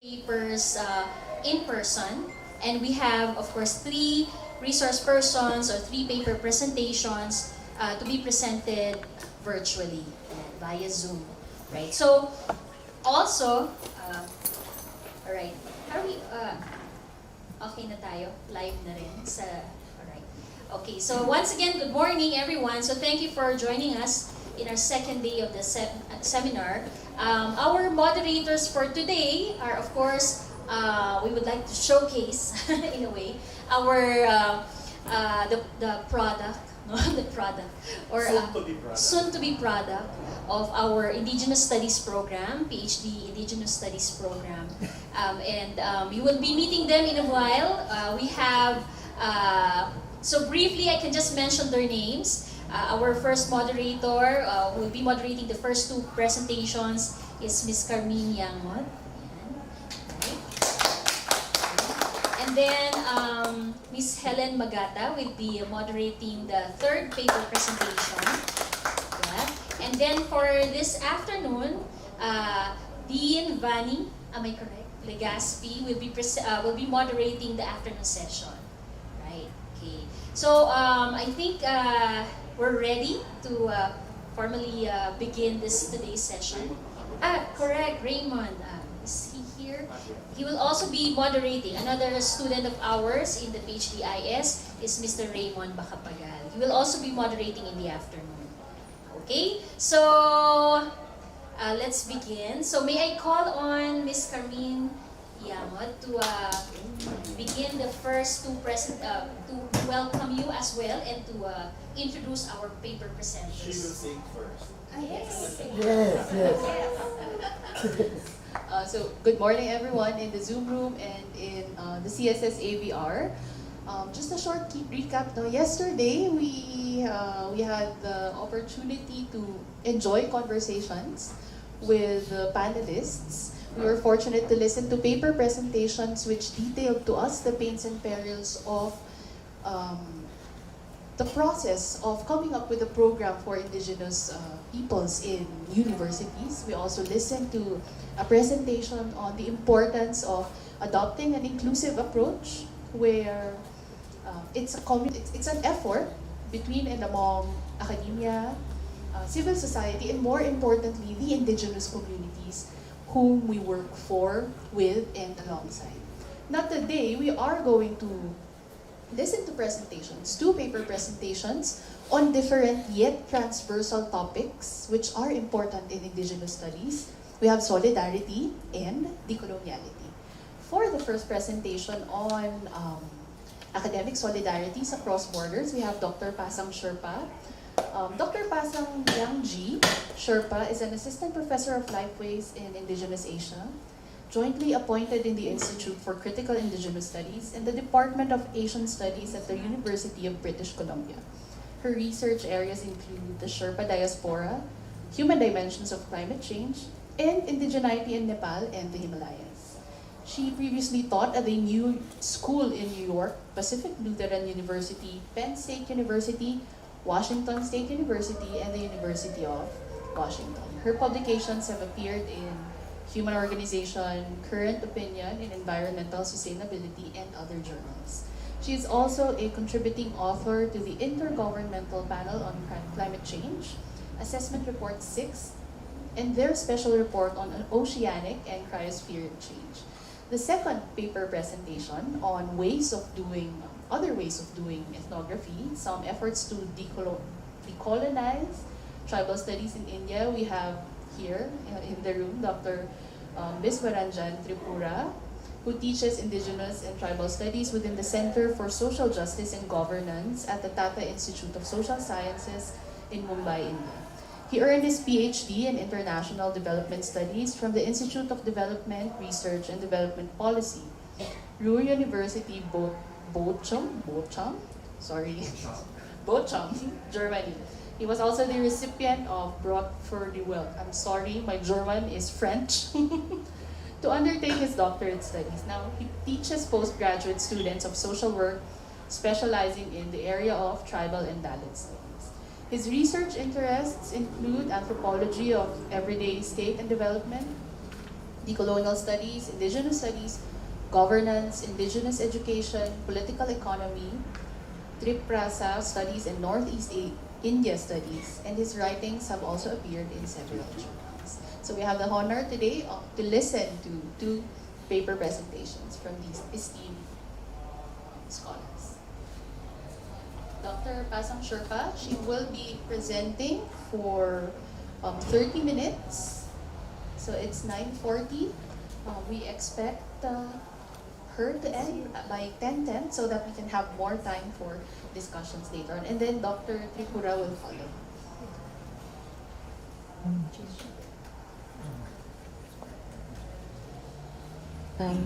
papers in person, and we have, of course, three resource persons or three paper presentations to be presented virtually via Zoom, right? So, also, all right, are we, okay na tayo? Live na rin sa, all right. Okay, so once again, good morning everyone. So thank you for joining us in our second day of the seminar. Our moderators for today are, of course, we would like to showcase, in a way, our the product, no, the product, or soon to be product of our Indigenous Studies Program, PhD Indigenous Studies Program, and you will be meeting them in a while. We have, so briefly, I can just mention their names. Our first moderator who will be moderating the first two presentations is Ms. Carmine Yangot. And then Ms. Helen Magata will be moderating the third paper presentation. Yeah. And then for this afternoon, Dean Vani, am I correct? Legaspi will be moderating the afternoon session. Right? Okay. So I think we're ready to formally begin today's session. Correct, Raymond. Is he here? He will also be moderating. Another student of ours in the PhDIS is Mr. Raymond Bacapagal. He will also be moderating in the afternoon. Okay? So, let's begin. So may I call on Miss Carmine Yamot to begin the first to welcome you as well and to introduce our paper presenters. She will sing first. Yes. So good morning everyone in the Zoom room and in the CSS AVR. Just a short recap. Now, yesterday we had the opportunity to enjoy conversations with the panelists. We were fortunate to listen to paper presentations which detailed to us the pains and perils of the process of coming up with a program for Indigenous peoples in universities. We also listened to a presentation on the importance of adopting an inclusive approach where it's an effort between and among academia, civil society, and more importantly, the indigenous communities whom we work for, with, and alongside. Now today, we are going to listen to presentations, two paper presentations on different yet transversal topics which are important in Indigenous studies. We have solidarity and decoloniality. For the first presentation on academic solidarities across borders, we have Dr. Pasang Sherpa. Dr. Pasang Yangji Sherpa is an assistant professor of lifeways in Indigenous Asia, jointly appointed in the Institute for Critical Indigenous Studies and the Department of Asian Studies at the University of British Columbia. Her research areas include the Sherpa diaspora, human dimensions of climate change, and indigeneity in Nepal and the Himalayas. She previously taught at the New School in New York, Pacific Lutheran University, Penn State University, Washington State University, and the University of Washington. Her publications have appeared in Human Organization, Current Opinion in Environmental Sustainability, and other journals. She is also a contributing author to the Intergovernmental Panel on Climate Change, Assessment Report 6, and their special report on oceanic and cryospheric change. The second paper presentation on other ways of doing ethnography, some efforts to decolonize tribal studies in India. We have here in the room Dr. Biswaranjan Tripura, who teaches Indigenous and Tribal Studies within the Center for Social Justice and Governance at the Tata Institute of Social Sciences in Mumbai, India. He earned his PhD in International Development Studies from the Institute of Development, Research and Development Policy, Ruhr University Bochum, Germany. He was also the recipient of Brot for the Wealth. I'm sorry, my German is French. To undertake his doctorate studies. Now, he teaches postgraduate students of social work, specializing in the area of tribal and Dalit studies. His research interests include anthropology of everyday state and development, decolonial studies, indigenous studies, governance, indigenous education, political economy, Triprasa studies, and Northeast India studies. And his writings have also appeared in several journals. So we have the honor today to listen to two paper presentations from these esteemed scholars. Dr. Pasang Sherpa, she will be presenting for 30 minutes. So it's 9:40. We expect her to end by 10:10 so that we can have more time for discussions later on. And then Dr. Tripura will follow.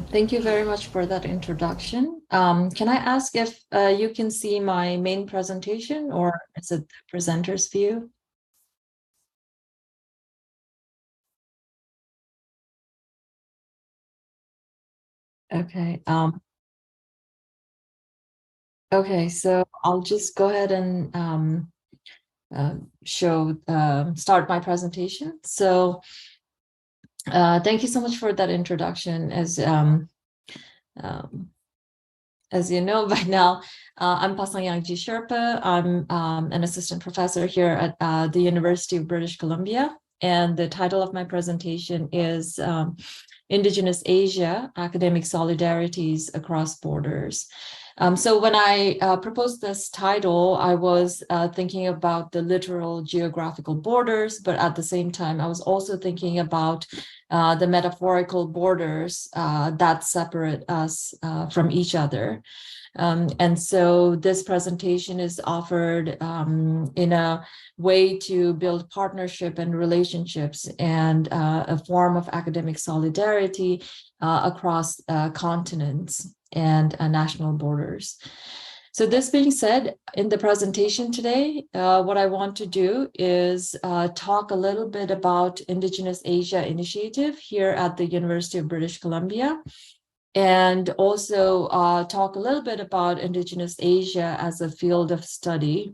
Thank you very much for that introduction. Can I ask if you can see my main presentation, or is it the presenter's view? Okay. Okay, so I'll just go ahead and start my presentation. So thank you so much for that introduction. As you know by now, I'm Pasang Yangji Sherpa. I'm an assistant professor here at the University of British Columbia. And the title of my presentation is Indigenous Asia, Academic Solidarities Across Borders. So when I proposed this title, I was thinking about the literal geographical borders, but at the same time, I was also thinking about the metaphorical borders that separate us from each other. And so this presentation is offered in a way to build partnership and relationships and a form of academic solidarity across continents and national borders. So this being said, in the presentation today, what I want to do is talk a little bit about Indigenous Asia Initiative here at the University of British Columbia, and also talk a little bit about Indigenous Asia as a field of study.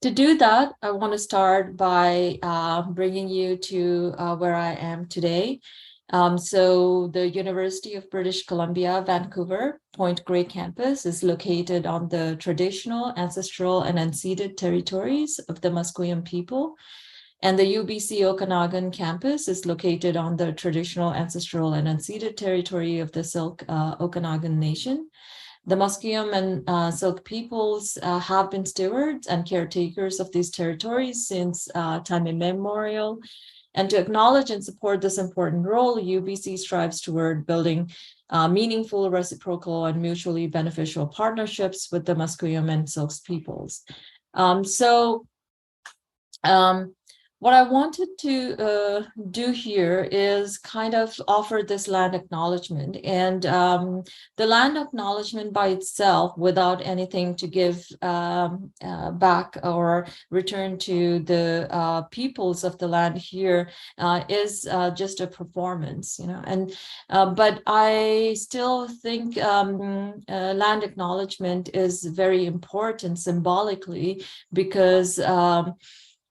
To do that, I want to start by bringing you to where I am today. So the University of British Columbia, Vancouver, Point Grey campus is located on the traditional, ancestral, and unceded territories of the Musqueam people. And the UBC Okanagan campus is located on the traditional, ancestral, and unceded territory of the Silk Okanagan Nation. The Musqueam and Silk peoples have been stewards and caretakers of these territories since time immemorial. And to acknowledge and support this important role, UBC strives toward building meaningful, reciprocal, and mutually beneficial partnerships with the Musqueam and Silk peoples. What I wanted to do here is kind of offer this land acknowledgement, and the land acknowledgement by itself, without anything to give back or return to the peoples of the land here, is just a performance, you know. And but I still think land acknowledgement is very important symbolically, because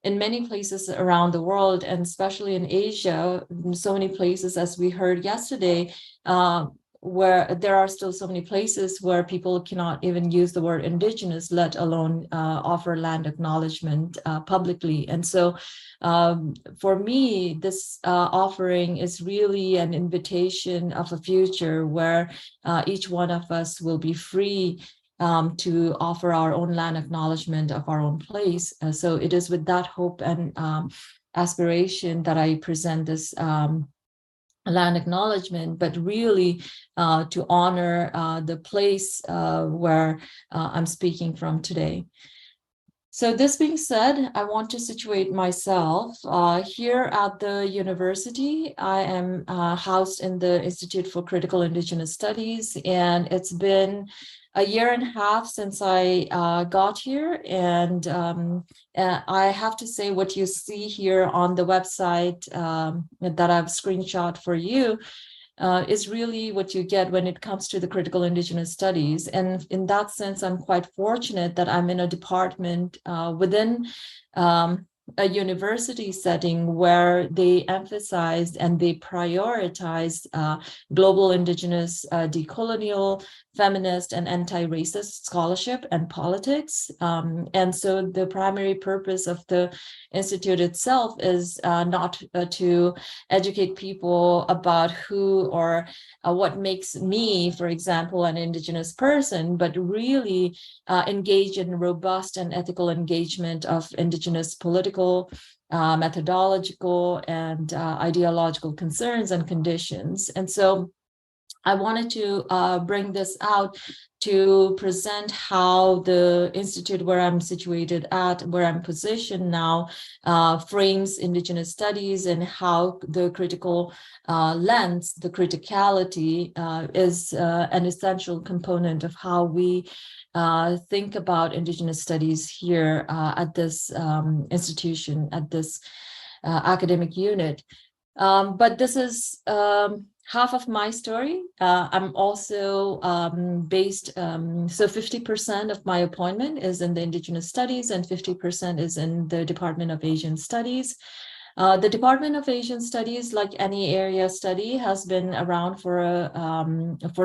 in many places around the world, and especially in Asia, so many places, as we heard yesterday, where there are still so many places where people cannot even use the word indigenous, let alone offer land acknowledgement publicly. And so for me, this offering is really an invitation of a future where each one of us will be free to offer our own land acknowledgement of our own place. So it is with that hope and aspiration that I present this land acknowledgement, but really to honor the place where I'm speaking from today. So this being said, I want to situate myself here at the university. I am housed in the Institute for Critical Indigenous Studies, and it's been a year and a half since I got here. And I have to say, what you see here on the website that I've screenshot for you is really what you get when it comes to the critical Indigenous studies. And in that sense, I'm quite fortunate that I'm in a department within a university setting where they emphasized and they prioritized global Indigenous, decolonial, feminist, and anti-racist scholarship and politics. And so the primary purpose of the institute itself is not to educate people about who or what makes me, for example, an Indigenous person, but really engage in robust and ethical engagement of Indigenous political, methodological, and ideological concerns and conditions. And so I wanted to bring this out to present how the institute where I'm situated at, where I'm positioned now, frames Indigenous studies, and how the critical lens, the criticality, is an essential component of how we think about Indigenous studies here at this institution, at this academic unit. But this is half of my story. I'm also based, so 50% of my appointment is in the Indigenous Studies and 50% is in the Department of Asian Studies. The Department of Asian Studies, like any area study, has been around for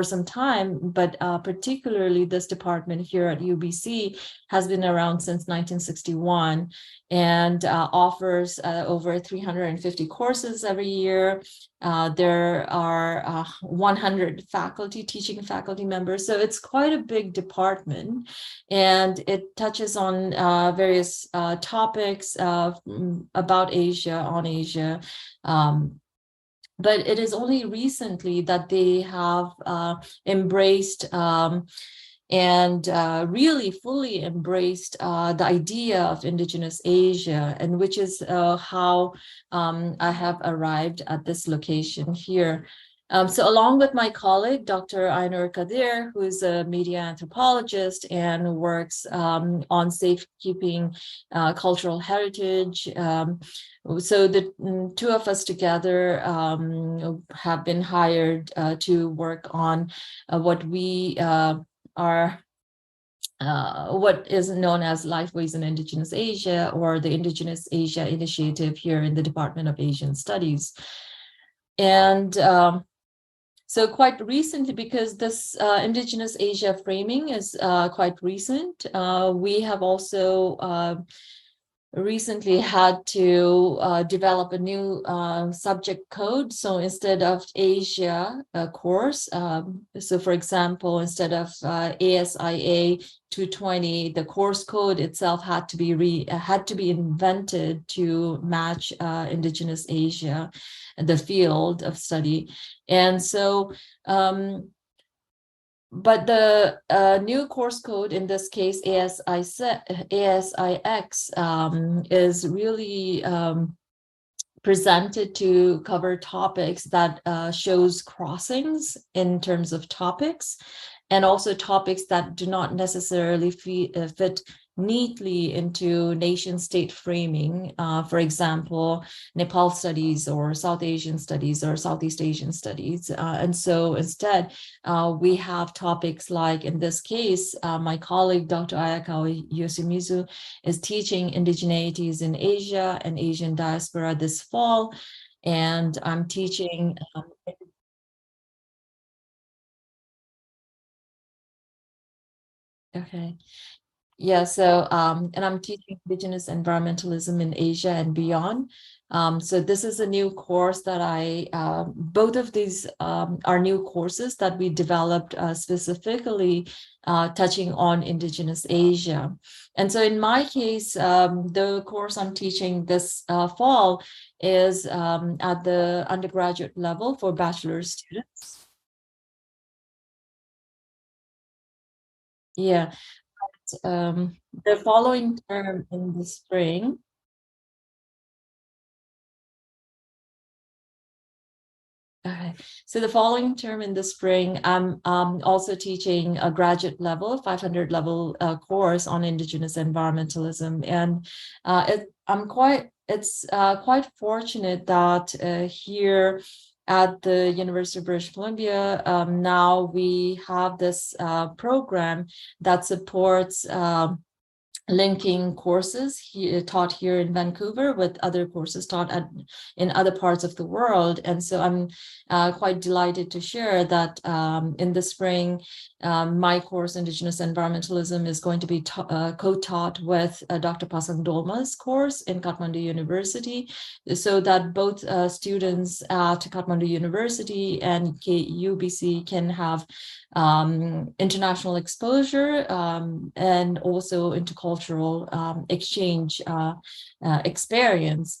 some time, but particularly this department here at UBC has been around since 1961 and offers over 350 courses every year. There are 100 teaching faculty members. So it's quite a big department, and it touches on various topics about Asia, on Asia. But it is only recently that they have embraced and really fully embraced the idea of Indigenous Asia, and which is how I have arrived at this location here. So along with my colleague, Dr. Ainur Kadir, who is a media anthropologist and works on safekeeping cultural heritage, so the two of us together have been hired to work on what we what is known as Lifeways in Indigenous Asia, or the Indigenous Asia Initiative here in the Department of Asian Studies. And so quite recently, because this Indigenous Asia framing is quite recent, we have also recently had to develop a new subject code. So instead of Asia course, so for example, instead of ASIA 220, the course code itself had to be invented to match Indigenous Asia, the field of study. And so but the new course code, in this case, ASIX, is really presented to cover topics that shows crossings in terms of topics, and also topics that do not necessarily fit neatly into nation state framing, for example, Nepal studies or South Asian studies or Southeast Asian studies. And so instead, we have topics like, in this case, my colleague, Dr. Ayakawa Yoshimizu, is teaching indigeneities in Asia and Asian diaspora this fall. And I'm teaching okay. Yeah, so and I'm teaching Indigenous environmentalism in Asia and beyond. So this is a new course that both of these are new courses that we developed specifically touching on Indigenous Asia. And so in my case, the course I'm teaching this fall is at the undergraduate level for bachelor students. Yeah. The following term in the spring. Okay, so the following term in the spring, I'm also teaching a graduate level, 500 level course on Indigenous environmentalism, and it's quite fortunate that here at the University of British Columbia, now we have this program that supports linking courses taught here in Vancouver with other courses taught in other parts of the world. And so I'm quite delighted to share that in the spring, my course, Indigenous Environmentalism, is going to be co-taught with Dr. Pasang Dolma's course in Kathmandu University, so that both students at Kathmandu University and UBC can have international exposure and also intercultural exchange experience.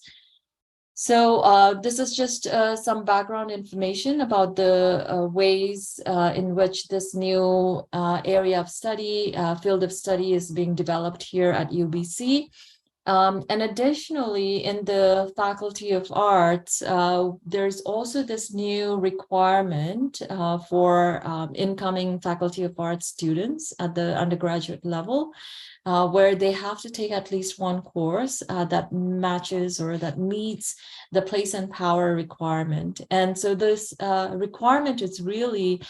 So this is just some background information about the ways in which this new area of study, field of study, is being developed here at UBC. And additionally, in the Faculty of Arts, there's also this new requirement for incoming Faculty of Arts students at the undergraduate level, where they have to take at least one course that matches or that meets the place and power requirement. And so this requirement is really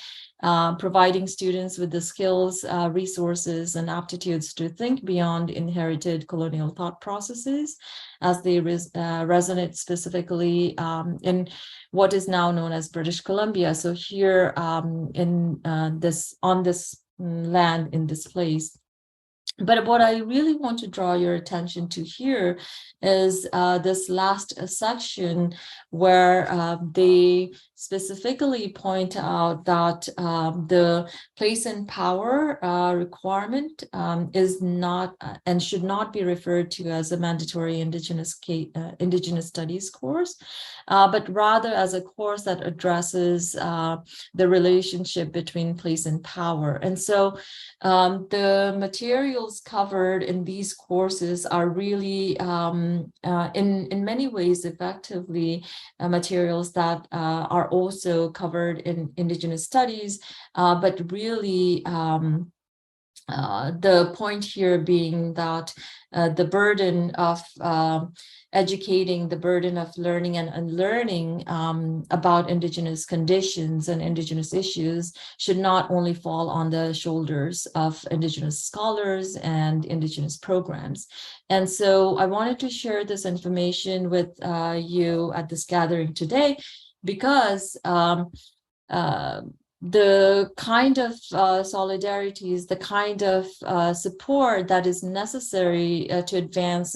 providing students with the skills, resources, and aptitudes to think beyond inherited colonial thought processes, as they resonate specifically in what is now known as British Columbia. So here on this land, in this place. But what I really want to draw your attention to here is this last section where they specifically point out that the place and power requirement is not and should not be referred to as a mandatory Indigenous Studies course, but rather as a course that addresses the relationship between place and power. And so the materials covered in these courses are really, in many ways, effectively materials that are also covered in Indigenous studies, but really the point here being that the burden of educating, the burden of learning and unlearning about Indigenous conditions and Indigenous issues should not only fall on the shoulders of Indigenous scholars and Indigenous programs. And so I wanted to share this information with you at this gathering today, because the kind of solidarities, the kind of support that is necessary to advance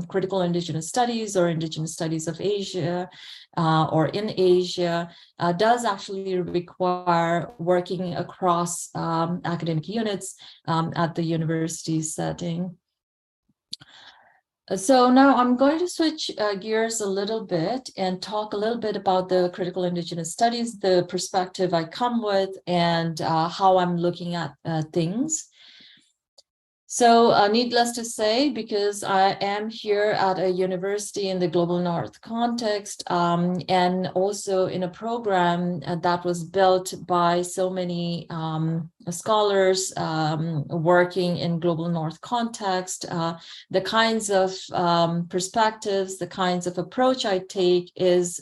critical Indigenous studies or Indigenous studies of Asia or in Asia does actually require working across academic units at the university setting. So now I'm going to switch gears a little bit and talk a little bit about the critical Indigenous studies, the perspective I come with, and how I'm looking at things. So needless to say, because I am here at a university in the Global North context, and also in a program that was built by so many scholars working in Global North context, the kinds of perspectives, the kinds of approach I take is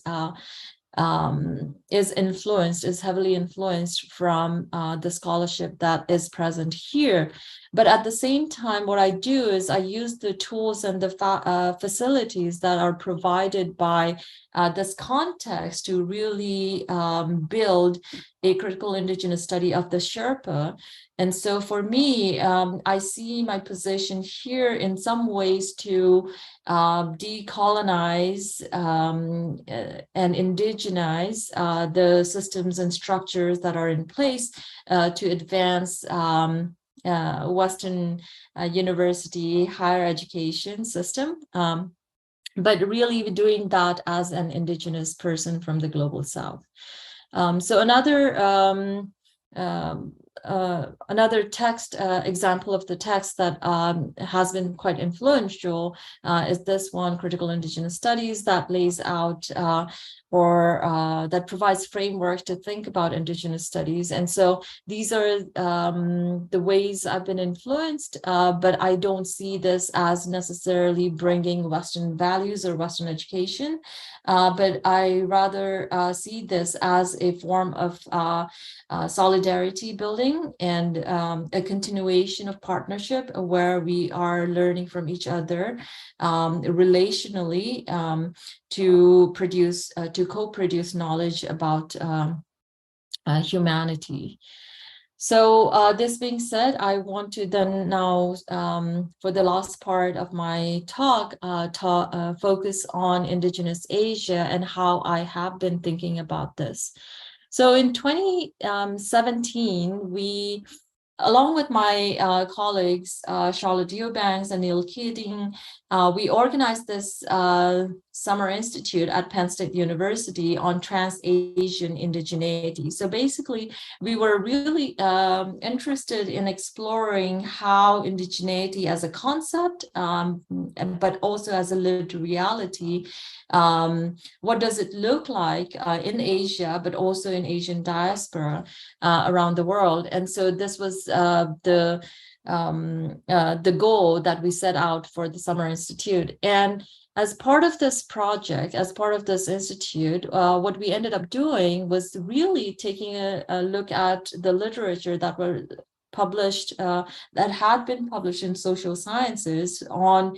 heavily influenced from the scholarship that is present here. But at the same time, what I do is I use the tools and the facilities that are provided by this context to really build a critical Indigenous study of the Sherpa. And so for me, I see my position here in some ways to decolonize and indigenize the systems and structures that are in place to advance Western university higher education system, but really doing that as an Indigenous person from the Global South. So another text example of the text that has been quite influential is this one, Critical Indigenous Studies, that lays out or that provides framework to think about Indigenous studies. And so these are the ways I've been influenced, but I don't see this as necessarily bringing Western values or Western education, but I rather see this as a form of solidarity building and a continuation of partnership where we are learning from each other relationally to co-produce knowledge about humanity. So this being said, I want to then now, for the last part of my talk, focus on Indigenous Asia and how I have been thinking about this. So in 2017, we, along with my colleagues, Charlotte Eubanks and Neil Keating, we organized this summer institute at Penn State University on trans-Asian indigeneity. So basically, we were really interested in exploring how indigeneity as a concept, but also as a lived reality, what does it look like in Asia, but also in Asian diaspora around the world. And so this was the goal that we set out for the Summer Institute. And as part of this project, as part of this institute, what we ended up doing was really taking a look at the literature that published, that had been published in social sciences on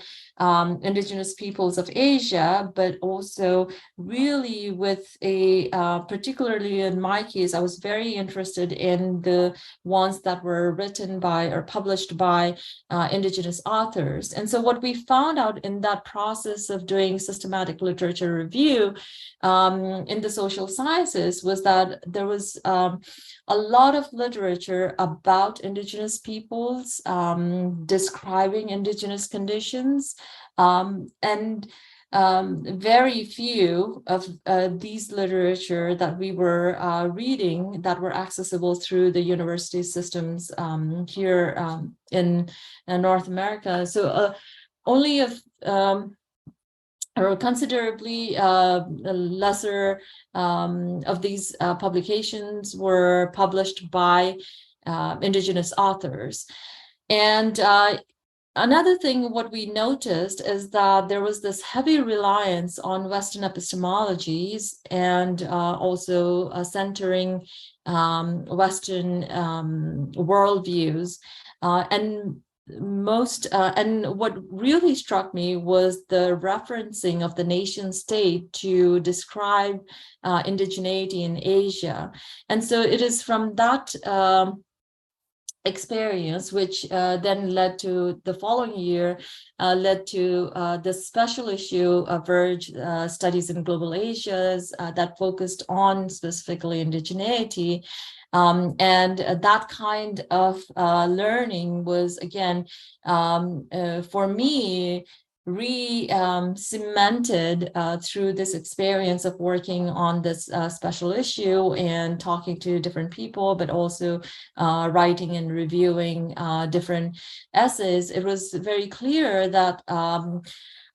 Indigenous peoples of Asia, but also really with a, particularly in my case, I was very interested in the ones that were written by or published by Indigenous authors. And so what we found out in that process of doing systematic literature review in the social sciences was that there was a lot of literature about Indigenous peoples, describing Indigenous conditions, and very few of these literature that we were reading that were accessible through the university systems here in North America. So only if or considerably lesser of these publications were published by Indigenous authors. And another thing, what we noticed is that there was this heavy reliance on Western epistemologies and also centering Western worldviews. And what really struck me was the referencing of the nation state to describe indigeneity in Asia. And so it is from that experience, which then led to the following year, led to the special issue of Verge Studies in Global Asias that focused on specifically indigeneity. And that kind of learning was, again, for me, cemented through this experience of working on this special issue and talking to different people, but also writing and reviewing different essays. It was very clear that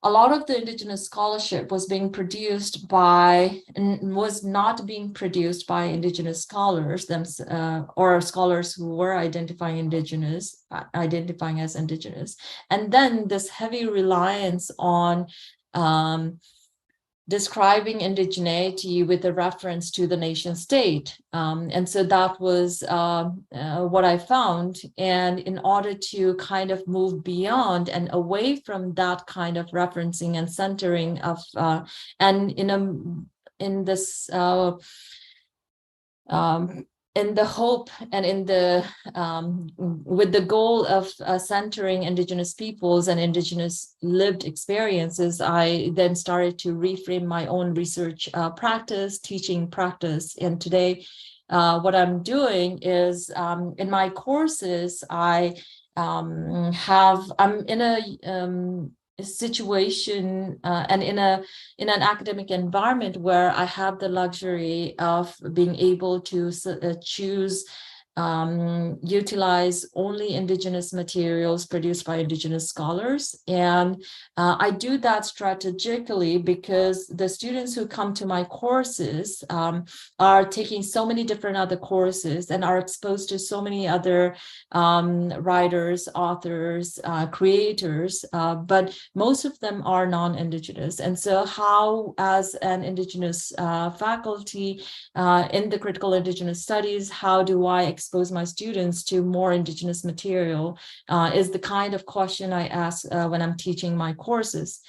a lot of the Indigenous scholarship was being produced by, and was not being produced by Indigenous scholars, or scholars who were identifying as Indigenous. And then this heavy reliance on describing indigeneity with a reference to the nation state. And so that was what I found. And in order to kind of move beyond and away from that kind of referencing and centering of, and in the hope and in the with the goal of centering Indigenous peoples and Indigenous lived experiences, I then started to reframe my own research practice, teaching practice. And today, what I'm doing is in my courses, I'm in a situation and in an academic environment where I have the luxury of being able to choose, utilize only Indigenous materials produced by Indigenous scholars. And I do that strategically because the students who come to my courses are taking so many different other courses and are exposed to so many other writers, authors, creators, but most of them are non-Indigenous. And so how, as an Indigenous faculty in the critical Indigenous studies, how do I expose my students to more Indigenous material is the kind of question I ask when I'm teaching my courses.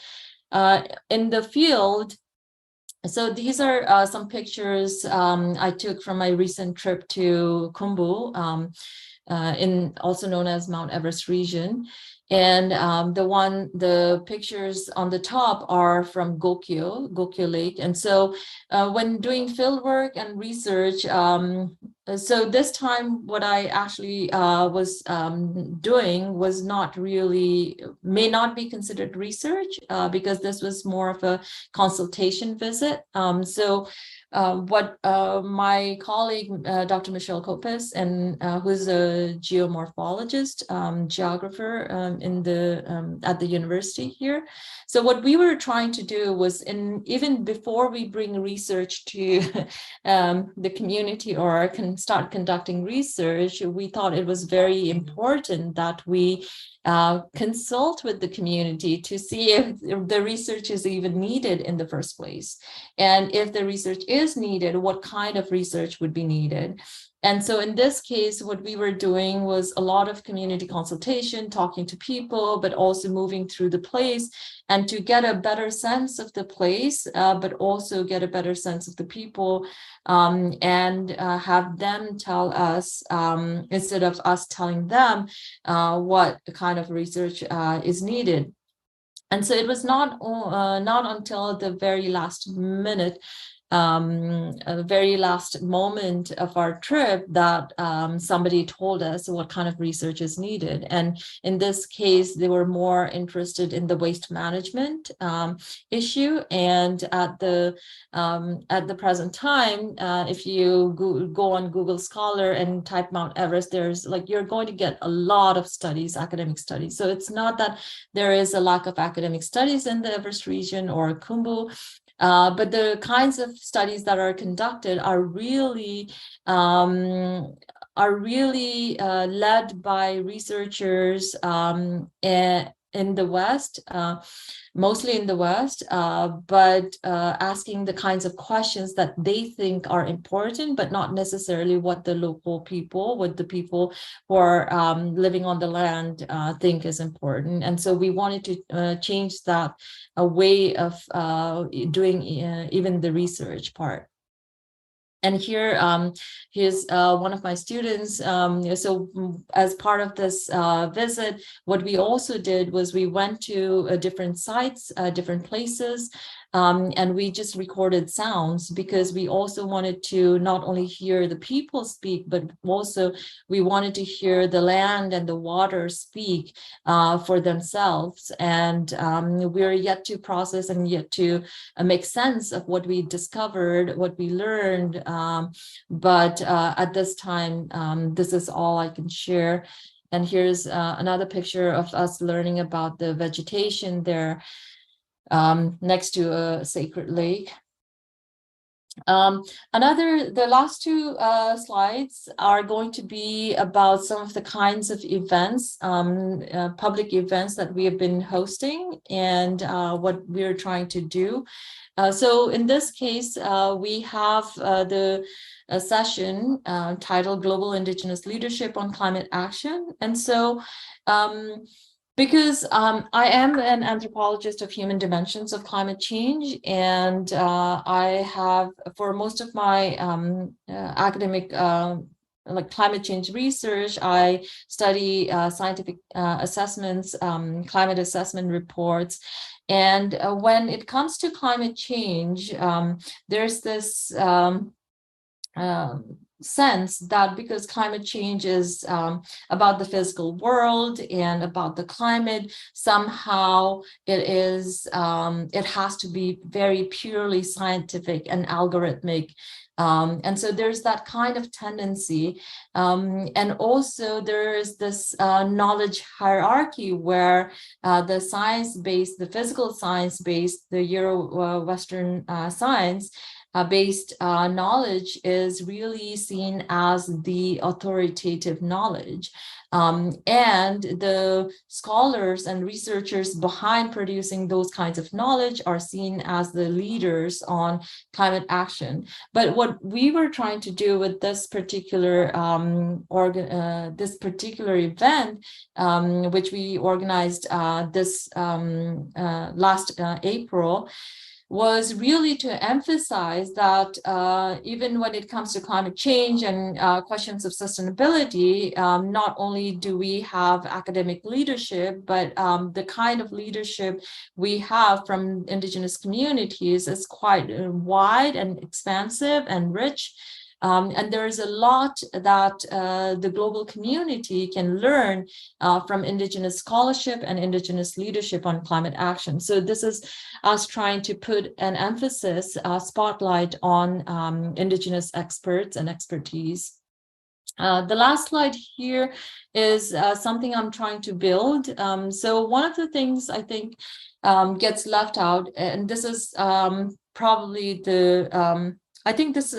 In the field, so these are some pictures I took from my recent trip to Khumbu, also known as Mount Everest region. And the pictures on the top are from Gokyo Lake. And so when doing field work and research, so this time what I actually was doing was may not be considered research because this was more of a consultation visit. What my colleague, Dr. Michelle Copes, and who's a geomorphologist, geographer at the university here. So what we were trying to do was, even before we bring research to the community or can start conducting research, we thought it was very important that we consult with the community to see if the research is even needed in the first place. And if the research is needed, what kind of research would be needed. And so in this case, what we were doing was a lot of community consultation, talking to people, but also moving through the place and to get a better sense of the place, but also get a better sense of the people, and have them tell us, instead of us telling them, what kind of research is needed. And so it was not until the very last minute, the very last moment of our trip that somebody told us what kind of research is needed. And in this case, they were more interested in the waste management issue. And at the present time, if you go on Google Scholar and type Mount Everest, there's you're going to get a lot of studies, academic studies. So it's not that there is a lack of academic studies in the Everest region or Khumbu, but the kinds of studies that are conducted are really led by researchers in the West, mostly in the West, but asking the kinds of questions that they think are important, but not necessarily what the local people, what the people who are living on the land think is important. And so we wanted to change that way of doing even the research part. And here, here's one of my students. So as part of this visit, what we also did was we went to different sites, different places, and we just recorded sounds, because we also wanted to not only hear the people speak, but also we wanted to hear the land and the water speak for themselves. And we're yet to process and yet to make sense of what we discovered, what we learned. But at this time, this is all I can share. And here's another picture of us learning about the vegetation there next to a sacred lake. The last two slides are going to be about some of the kinds of events, public events that we have been hosting, and what we're trying to do. So in this case, we have the session titled Global Indigenous Leadership on Climate Action. And so because I am an anthropologist of human dimensions of climate change, and I have, for most of my academic climate change research, I study scientific assessments, climate assessment reports. And when it comes to climate change, there's this sense that because climate change is about the physical world and about the climate, somehow it has to be very purely scientific and algorithmic. And so there's that kind of tendency. And also there is this knowledge hierarchy where the science-based, the physical science-based, the Euro-Western science based knowledge is really seen as the authoritative knowledge. And the scholars and researchers behind producing those kinds of knowledge are seen as the leaders on climate action. But what we were trying to do with this particular event, which we organized this last April, was really to emphasize that even when it comes to climate change and questions of sustainability, not only do we have academic leadership, but the kind of leadership we have from Indigenous communities is quite wide and expansive and rich. And there is a lot that the global community can learn from Indigenous scholarship and Indigenous leadership on climate action. So this is us trying to put an emphasis, spotlight on Indigenous experts and expertise. The last slide here is something I'm trying to build. So one of the things I think gets left out, and this is probably the I think this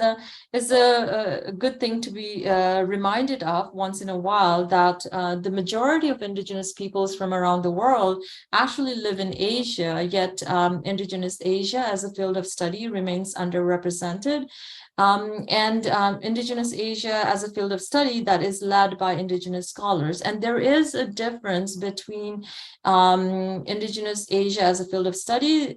is a good thing to be reminded of once in a while, that the majority of Indigenous peoples from around the world actually live in Asia, yet Indigenous Asia as a field of study remains underrepresented. Indigenous Asia as a field of study that is led by Indigenous scholars. And there is a difference between Indigenous Asia as a field of study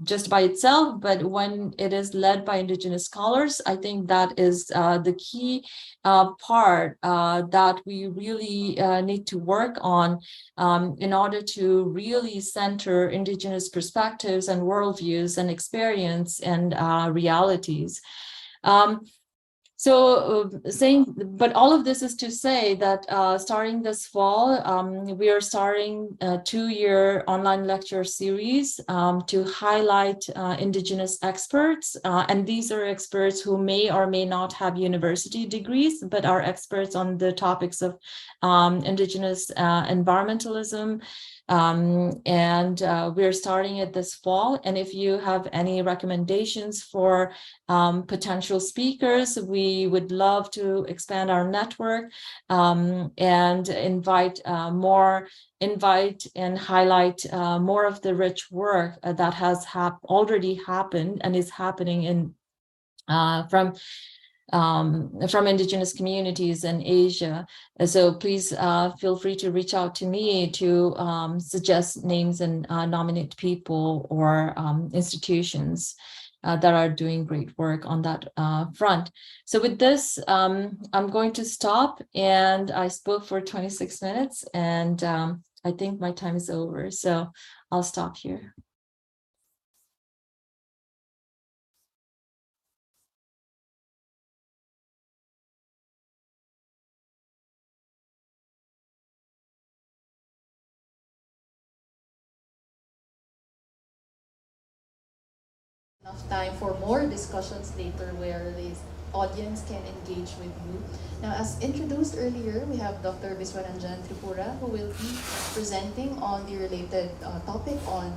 just by itself, but when it is led by Indigenous scholars, I think that is the key part that we really need to work on in order to really center Indigenous perspectives and worldviews and experience and realities. But all of this is to say that starting this fall, we are starting a 2-year online lecture series to highlight Indigenous experts. And these are experts who may or may not have university degrees, but are experts on the topics of Indigenous environmentalism. We're starting it this fall. And if you have any recommendations for potential speakers, we would love to expand our network and invite and highlight more of the rich work that has already happened and is happening in from Indigenous communities in Asia. So please feel free to reach out to me to suggest names and nominate people or institutions that are doing great work on that front. So with this, I'm going to stop, and I spoke for 26 minutes, and I think my time is over. So I'll stop here. Enough time for more discussions later where the audience can engage with you. Now, as introduced earlier, we have Dr. Viswananjan Tripura, who will be presenting on the related topic on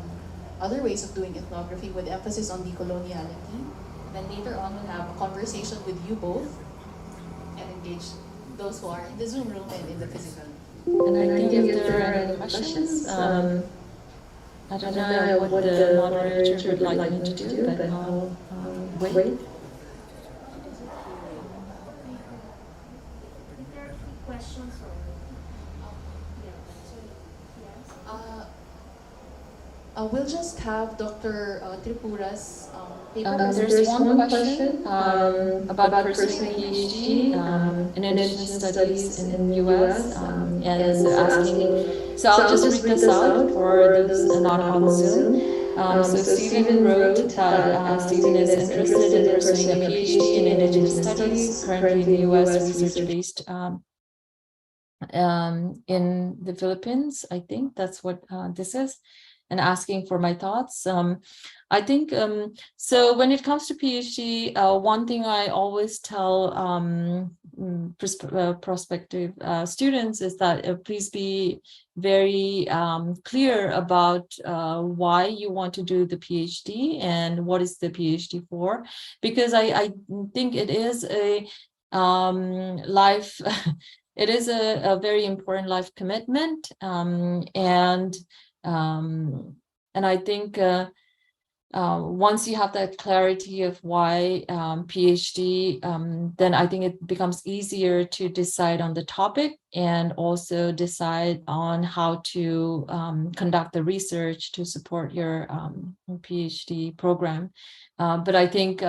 other ways of doing ethnography with emphasis on decoloniality. Then later on, we'll have a conversation with you both and engage those who are in the Zoom room and in the physical. And I think if there are any questions, I don't know what the moderator would like me to do, but I'll wait. Questions or we'll just have Dr. Tripura's paper. There's one question about pursuing a PhD in Indigenous Studies in the US, and asking. So I'll just read this out for those not on Zoom. So Stephen wrote that Stephen is interested in pursuing a PhD in Indigenous Studies, currently in the US, research-based in the Philippines. I think that's what this is, and asking for my thoughts. I think, so when it comes to PhD, one thing I always tell prospective students is that please be very clear about why you want to do the PhD and what is the PhD for, because I think it is a life, it is a very important life commitment, and I think once you have that clarity of why PhD, then I think it becomes easier to decide on the topic and also decide on how to conduct the research to support your PhD program. But I think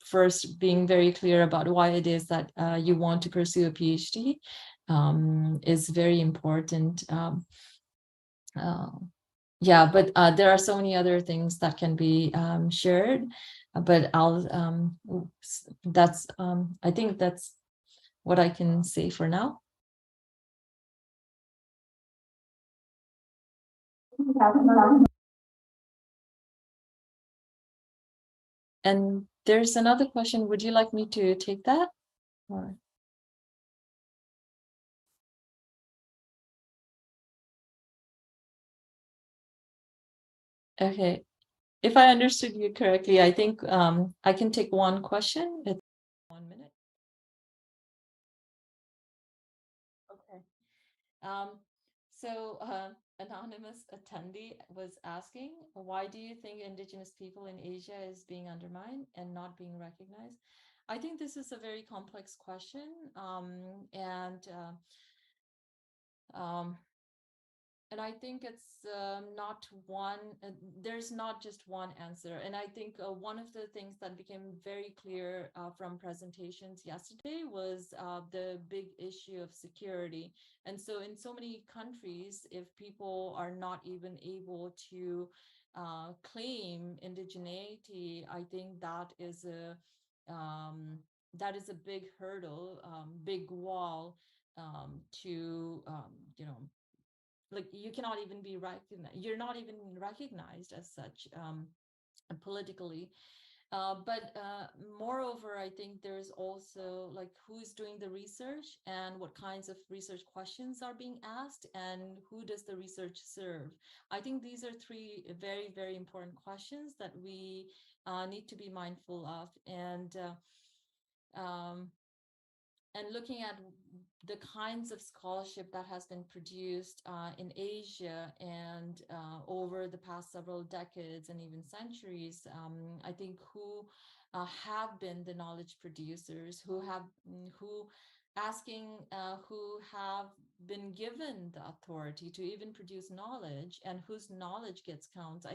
first being very clear about why it is that you want to pursue a PhD is very important. Yeah, but there are so many other things that can be shared, but I'll that's I think that's what I can say for now. And there's another question. Would you like me to take that? Or... Okay. If I understood you correctly, I think I can take one question. It's 1 minute. Okay. So anonymous attendee was asking, why do you think Indigenous people in Asia is being undermined and not being recognized? I think this is a very complex question, and I think it's not one, there's not just one answer. And I think one of the things that became very clear from presentations yesterday was the big issue of security. And so in so many countries, if people are not even able to claim indigeneity, I think that is a big hurdle, big wall to, like you cannot even be recognized, you're not even recognized as such politically. But moreover, I think there's also like who's doing the research and what kinds of research questions are being asked and who does the research serve. I think these are three very, very important questions that we need to be mindful of. And looking at the kinds of scholarship that has been produced in Asia and over the past several decades and even centuries, I think who have been the knowledge producers, who have been given the authority to even produce knowledge and whose knowledge gets counted.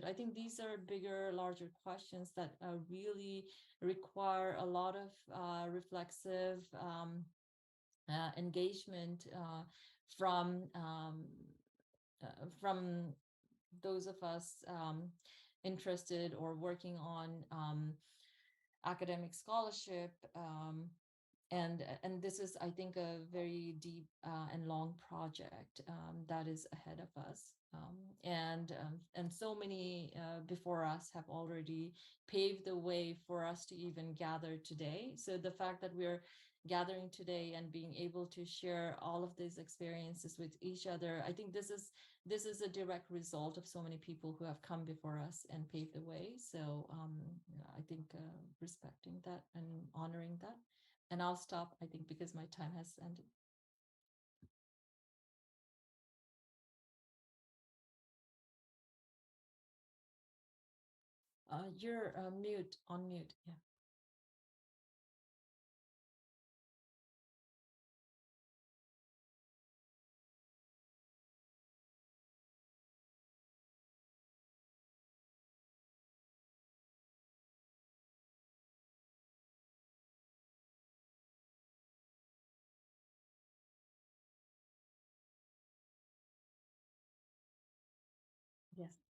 I think these are bigger, larger questions that really require a lot of reflexive engagement from those of us interested or working on academic scholarship. And this is, I think, a very deep and long project that is ahead of us. And so many before us have already paved the way for us to even gather today. So the fact that we're gathering today and being able to share all of these experiences with each other, I think this is a direct result of so many people who have come before us and paved the way. So I think respecting that and honoring that. And I'll stop, I think, because my time has ended. You're on mute, yeah. Yes.